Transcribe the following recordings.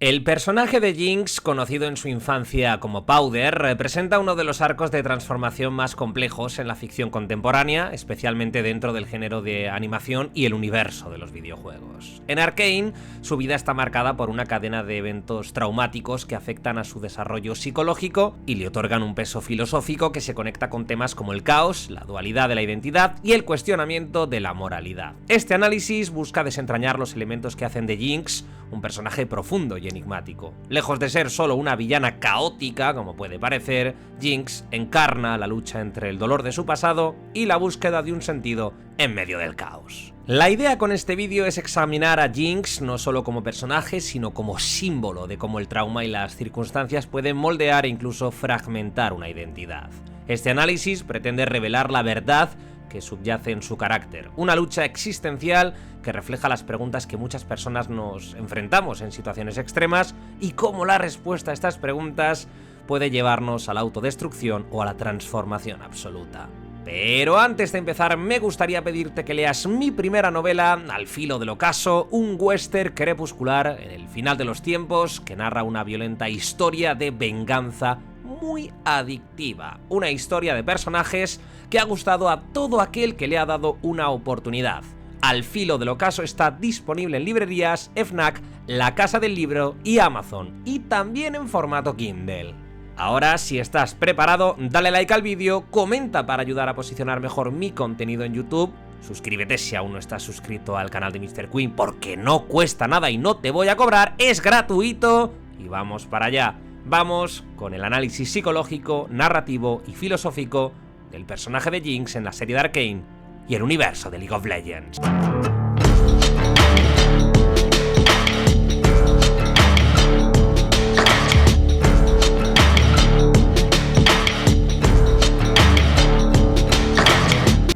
El personaje de Jinx, conocido en su infancia como Powder, representa uno de los arcos de transformación más complejos en la ficción contemporánea, especialmente dentro del género de animación y el universo de los videojuegos. En Arcane, su vida está marcada por una cadena de eventos traumáticos que afectan a su desarrollo psicológico y le otorgan un peso filosófico que se conecta con temas como el caos, la dualidad de la identidad y el cuestionamiento de la moralidad. Este análisis busca desentrañar los elementos que hacen de Jinx un personaje profundo y enigmático. Lejos de ser solo una villana caótica, como puede parecer, Jinx encarna la lucha entre el dolor de su pasado y la búsqueda de un sentido en medio del caos. La idea con este vídeo es examinar a Jinx no solo como personaje, sino como símbolo de cómo el trauma y las circunstancias pueden moldear e incluso fragmentar una identidad. Este análisis pretende revelar la verdad que subyace en su carácter, una lucha existencial que refleja las preguntas que muchas personas nos enfrentamos en situaciones extremas y cómo la respuesta a estas preguntas puede llevarnos a la autodestrucción o a la transformación absoluta. Pero antes de empezar, me gustaría pedirte que leas mi primera novela, Al filo del ocaso, un western crepuscular en el final de los tiempos que narra una violenta historia de venganza muy adictiva, una historia de personajes que ha gustado a todo aquel que le ha dado una oportunidad. Al filo del ocaso está disponible en librerías, Fnac, La Casa del Libro y Amazon, y también en formato Kindle. Ahora, si estás preparado, dale like al vídeo, comenta para ayudar a posicionar mejor mi contenido en YouTube, suscríbete si aún no estás suscrito al canal de Mr. Queen porque no cuesta nada y no te voy a cobrar, es gratuito, y vamos para allá. Vamos con el análisis psicológico, narrativo y filosófico del personaje de Jinx en la serie de Arcane y el universo de League of Legends.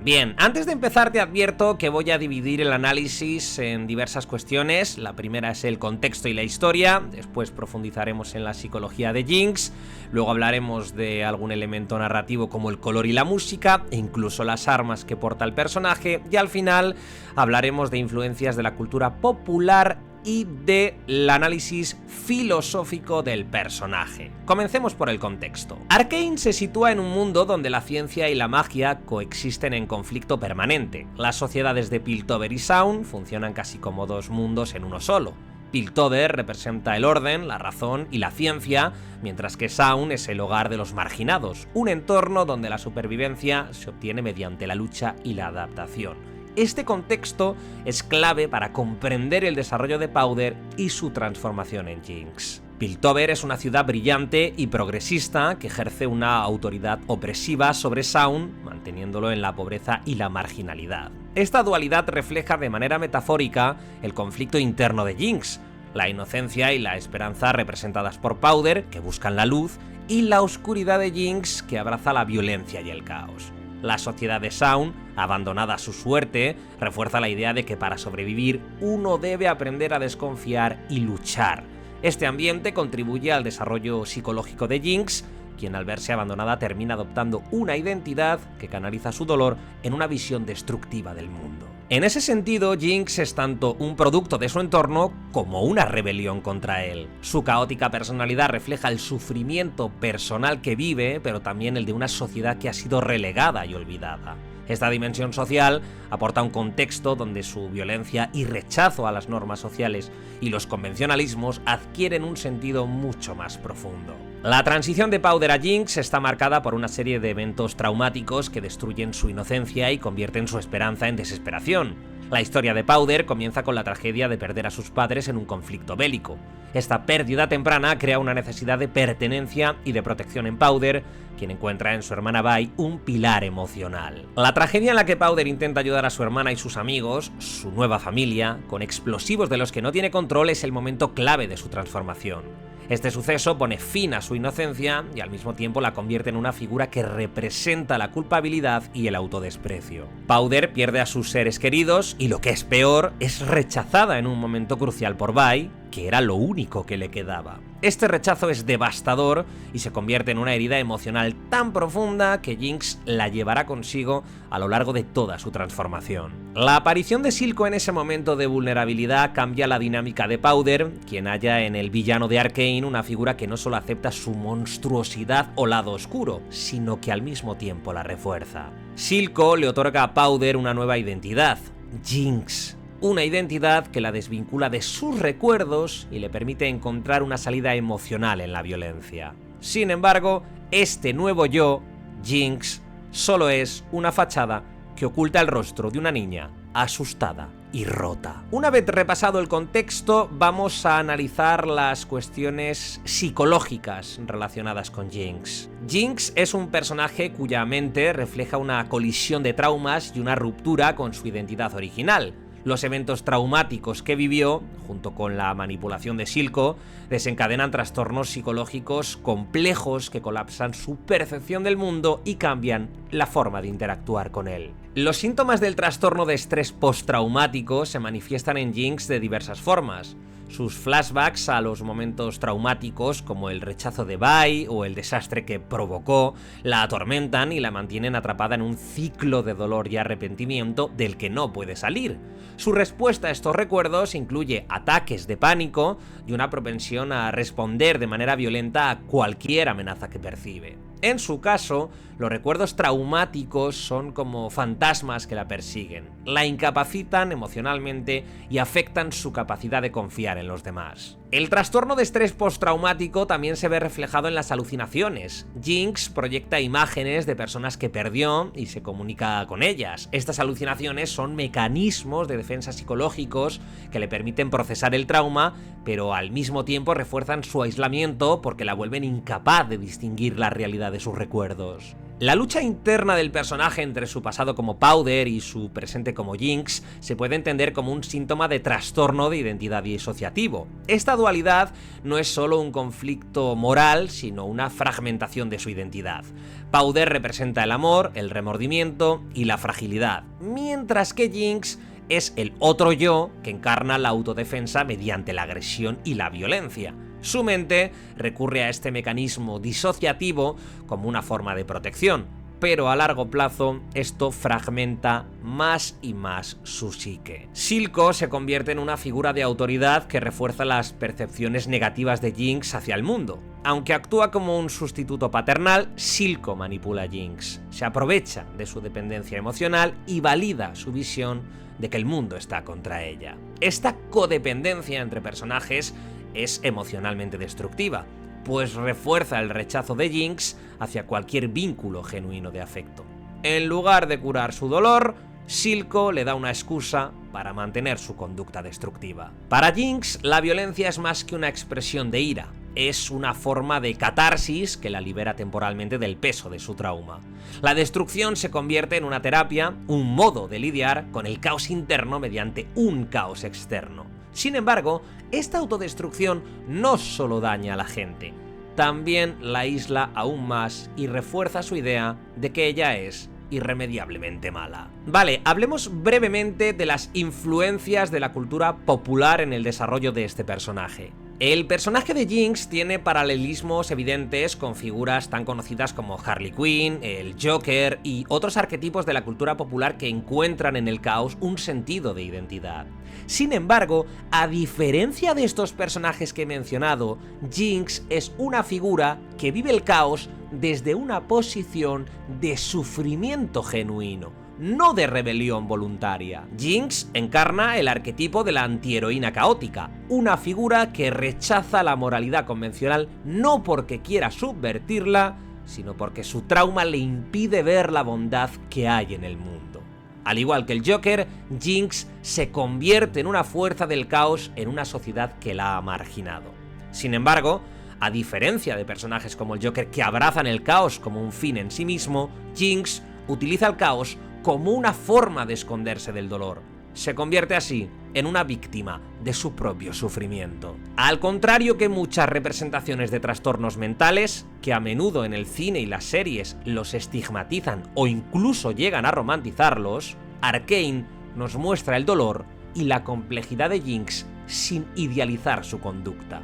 Bien, antes de empezar te advierto que voy a dividir el análisis en diversas cuestiones. La primera es el contexto y la historia, después profundizaremos en la psicología de Jinx, luego hablaremos de algún elemento narrativo como el color y la música, e incluso las armas que porta el personaje, y al final hablaremos de influencias de la cultura popular y del análisis filosófico del personaje. Comencemos por el contexto. Arcane se sitúa en un mundo donde la ciencia y la magia coexisten en conflicto permanente. Las sociedades de Piltover y Zaun funcionan casi como dos mundos en uno solo. Piltover representa el orden, la razón y la ciencia, mientras que Zaun es el hogar de los marginados, un entorno donde la supervivencia se obtiene mediante la lucha y la adaptación. Este contexto es clave para comprender el desarrollo de Powder y su transformación en Jinx. Piltover es una ciudad brillante y progresista que ejerce una autoridad opresiva sobre Zaun, manteniéndolo en la pobreza y la marginalidad. Esta dualidad refleja de manera metafórica el conflicto interno de Jinx, la inocencia y la esperanza representadas por Powder, que buscan la luz, y la oscuridad de Jinx, que abraza la violencia y el caos. La sociedad de Zaun, abandonada a su suerte, refuerza la idea de que para sobrevivir uno debe aprender a desconfiar y luchar. Este ambiente contribuye al desarrollo psicológico de Jinx, quien al verse abandonada termina adoptando una identidad que canaliza su dolor en una visión destructiva del mundo. En ese sentido, Jinx es tanto un producto de su entorno como una rebelión contra él. Su caótica personalidad refleja el sufrimiento personal que vive, pero también el de una sociedad que ha sido relegada y olvidada. Esta dimensión social aporta un contexto donde su violencia y rechazo a las normas sociales y los convencionalismos adquieren un sentido mucho más profundo. La transición de Powder a Jinx está marcada por una serie de eventos traumáticos que destruyen su inocencia y convierten su esperanza en desesperación. La historia de Powder comienza con la tragedia de perder a sus padres en un conflicto bélico. Esta pérdida temprana crea una necesidad de pertenencia y de protección en Powder, quien encuentra en su hermana Vi un pilar emocional. La tragedia en la que Powder intenta ayudar a su hermana y sus amigos, su nueva familia, con explosivos de los que no tiene control, es el momento clave de su transformación. Este suceso pone fin a su inocencia y al mismo tiempo la convierte en una figura que representa la culpabilidad y el autodesprecio. Powder pierde a sus seres queridos y, lo que es peor, es rechazada en un momento crucial por Vi, que era lo único que le quedaba. Este rechazo es devastador y se convierte en una herida emocional tan profunda que Jinx la llevará consigo a lo largo de toda su transformación. La aparición de Silco en ese momento de vulnerabilidad cambia la dinámica de Powder, quien halla en el villano de Arcane una figura que no solo acepta su monstruosidad o lado oscuro, sino que al mismo tiempo la refuerza. Silco le otorga a Powder una nueva identidad, Jinx. Una identidad que la desvincula de sus recuerdos y le permite encontrar una salida emocional en la violencia. Sin embargo, este nuevo yo, Jinx, solo es una fachada que oculta el rostro de una niña asustada y rota. Una vez repasado el contexto, vamos a analizar las cuestiones psicológicas relacionadas con Jinx. Jinx es un personaje cuya mente refleja una colisión de traumas y una ruptura con su identidad original. Los eventos traumáticos que vivió, junto con la manipulación de Silco, desencadenan trastornos psicológicos complejos que colapsan su percepción del mundo y cambian la forma de interactuar con él. Los síntomas del trastorno de estrés postraumático se manifiestan en Jinx de diversas formas. Sus flashbacks a los momentos traumáticos, como el rechazo de Vi o el desastre que provocó, la atormentan y la mantienen atrapada en un ciclo de dolor y arrepentimiento del que no puede salir. Su respuesta a estos recuerdos incluye ataques de pánico y una propensión a responder de manera violenta a cualquier amenaza que percibe. En su caso, los recuerdos traumáticos son como fantasmas que la persiguen, la incapacitan emocionalmente y afectan su capacidad de confiar en los demás. El trastorno de estrés postraumático también se ve reflejado en las alucinaciones. Jinx proyecta imágenes de personas que perdió y se comunica con ellas. Estas alucinaciones son mecanismos de defensa psicológicos que le permiten procesar el trauma, pero al mismo tiempo refuerzan su aislamiento porque la vuelven incapaz de distinguir la realidad de sus recuerdos. La lucha interna del personaje entre su pasado como Powder y su presente como Jinx se puede entender como un síntoma de trastorno de identidad disociativo. Esta dualidad no es solo un conflicto moral, sino una fragmentación de su identidad. Powder representa el amor, el remordimiento y la fragilidad, mientras que Jinx es el otro yo que encarna la autodefensa mediante la agresión y la violencia. Su mente recurre a este mecanismo disociativo como una forma de protección, pero a largo plazo esto fragmenta más y más su psique. Silco se convierte en una figura de autoridad que refuerza las percepciones negativas de Jinx hacia el mundo. Aunque actúa como un sustituto paternal, Silco manipula a Jinx, se aprovecha de su dependencia emocional y valida su visión de que el mundo está contra ella. Esta codependencia entre personajes es emocionalmente destructiva, pues refuerza el rechazo de Jinx hacia cualquier vínculo genuino de afecto. En lugar de curar su dolor, Silco le da una excusa para mantener su conducta destructiva. Para Jinx, la violencia es más que una expresión de ira, es una forma de catarsis que la libera temporalmente del peso de su trauma. La destrucción se convierte en una terapia, un modo de lidiar con el caos interno mediante un caos externo. Sin embargo, esta autodestrucción no solo daña a la gente, también la aísla aún más y refuerza su idea de que ella es irremediablemente mala. Vale, hablemos brevemente de las influencias de la cultura popular en el desarrollo de este personaje. El personaje de Jinx tiene paralelismos evidentes con figuras tan conocidas como Harley Quinn, el Joker y otros arquetipos de la cultura popular que encuentran en el caos un sentido de identidad. Sin embargo, a diferencia de estos personajes que he mencionado, Jinx es una figura que vive el caos desde una posición de sufrimiento genuino, no de rebelión voluntaria. Jinx encarna el arquetipo de la antiheroína caótica, una figura que rechaza la moralidad convencional no porque quiera subvertirla, sino porque su trauma le impide ver la bondad que hay en el mundo. Al igual que el Joker, Jinx se convierte en una fuerza del caos en una sociedad que la ha marginado. Sin embargo, a diferencia de personajes como el Joker que abrazan el caos como un fin en sí mismo, Jinx utiliza el caos como una forma de esconderse del dolor. Se convierte así en una víctima de su propio sufrimiento. Al contrario que muchas representaciones de trastornos mentales, que a menudo en el cine y las series los estigmatizan o incluso llegan a romantizarlos, Arcane nos muestra el dolor y la complejidad de Jinx sin idealizar su conducta.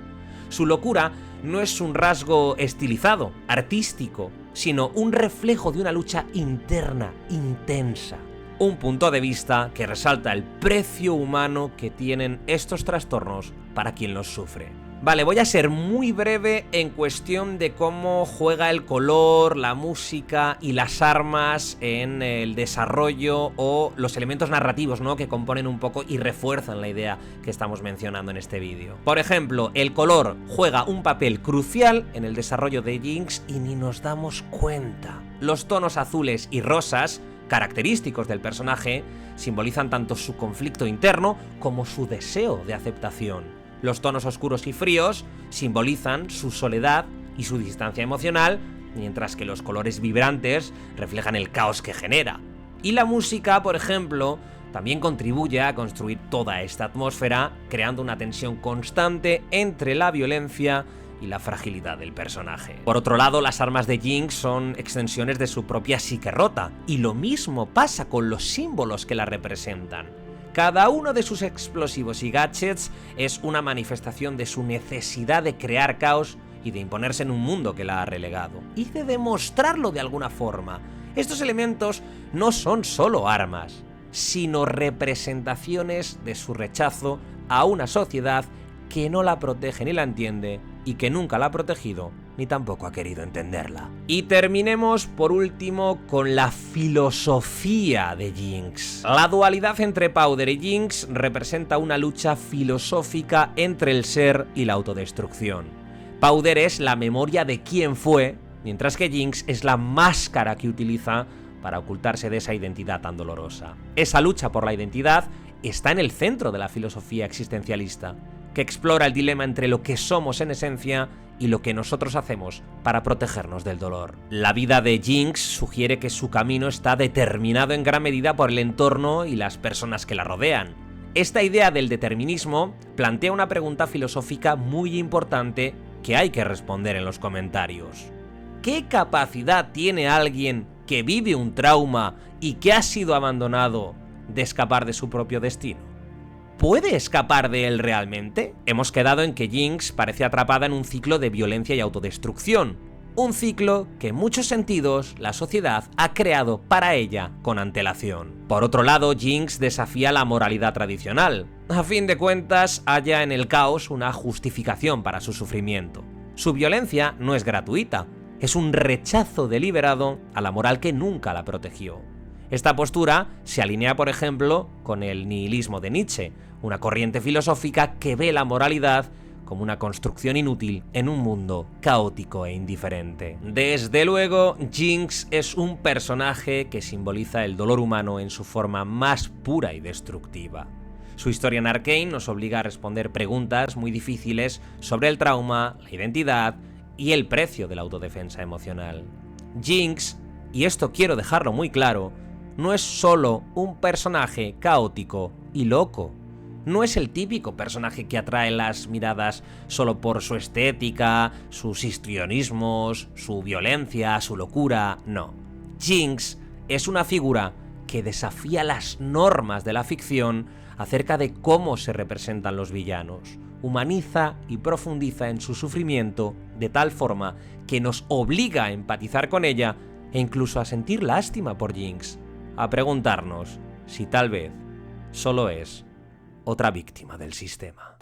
Su locura no es un rasgo estilizado, artístico, sino un reflejo de una lucha interna, intensa. Un punto de vista que resalta el precio humano que tienen estos trastornos para quien los sufre. Vale, voy a ser muy breve en cuestión de cómo juega el color, la música y las armas en el desarrollo o los elementos narrativos, ¿no?, que componen un poco y refuerzan la idea que estamos mencionando en este vídeo. Por ejemplo, el color juega un papel crucial en el desarrollo de Jinx y ni nos damos cuenta. Los tonos azules y rosas, característicos del personaje, simbolizan tanto su conflicto interno como su deseo de aceptación. Los tonos oscuros y fríos simbolizan su soledad y su distancia emocional, mientras que los colores vibrantes reflejan el caos que genera. Y la música, por ejemplo, también contribuye a construir toda esta atmósfera, creando una tensión constante entre la violencia y la fragilidad del personaje. Por otro lado, las armas de Jinx son extensiones de su propia psique rota, y lo mismo pasa con los símbolos que la representan. Cada uno de sus explosivos y gadgets es una manifestación de su necesidad de crear caos y de imponerse en un mundo que la ha relegado, y de demostrarlo de alguna forma. Estos elementos no son solo armas, sino representaciones de su rechazo a una sociedad que no la protege ni la entiende, y que nunca la ha protegido ni tampoco ha querido entenderla. Y terminemos por último con la filosofía de Jinx. La dualidad entre Powder y Jinx representa una lucha filosófica entre el ser y la autodestrucción. Powder es la memoria de quién fue, mientras que Jinx es la máscara que utiliza para ocultarse de esa identidad tan dolorosa. Esa lucha por la identidad está en el centro de la filosofía existencialista, que explora el dilema entre lo que somos en esencia y lo que nosotros hacemos para protegernos del dolor. La vida de Jinx sugiere que su camino está determinado en gran medida por el entorno y las personas que la rodean. Esta idea del determinismo plantea una pregunta filosófica muy importante que hay que responder en los comentarios. ¿Qué capacidad tiene alguien que vive un trauma y que ha sido abandonado de escapar de su propio destino? ¿Puede escapar de él realmente? Hemos quedado en que Jinx parece atrapada en un ciclo de violencia y autodestrucción. Un ciclo que en muchos sentidos la sociedad ha creado para ella con antelación. Por otro lado, Jinx desafía la moralidad tradicional. A fin de cuentas, halla en el caos una justificación para su sufrimiento. Su violencia no es gratuita, es un rechazo deliberado a la moral que nunca la protegió. Esta postura se alinea, por ejemplo, con el nihilismo de Nietzsche, una corriente filosófica que ve la moralidad como una construcción inútil en un mundo caótico e indiferente. Desde luego, Jinx es un personaje que simboliza el dolor humano en su forma más pura y destructiva. Su historia en Arcane nos obliga a responder preguntas muy difíciles sobre el trauma, la identidad y el precio de la autodefensa emocional. Jinx, y esto quiero dejarlo muy claro, no es solo un personaje caótico y loco. No es el típico personaje que atrae las miradas solo por su estética, sus histrionismos, su violencia, su locura, no. Jinx es una figura que desafía las normas de la ficción acerca de cómo se representan los villanos. Humaniza y profundiza en su sufrimiento de tal forma que nos obliga a empatizar con ella e incluso a sentir lástima por Jinx, a preguntarnos si tal vez solo es otra víctima del sistema.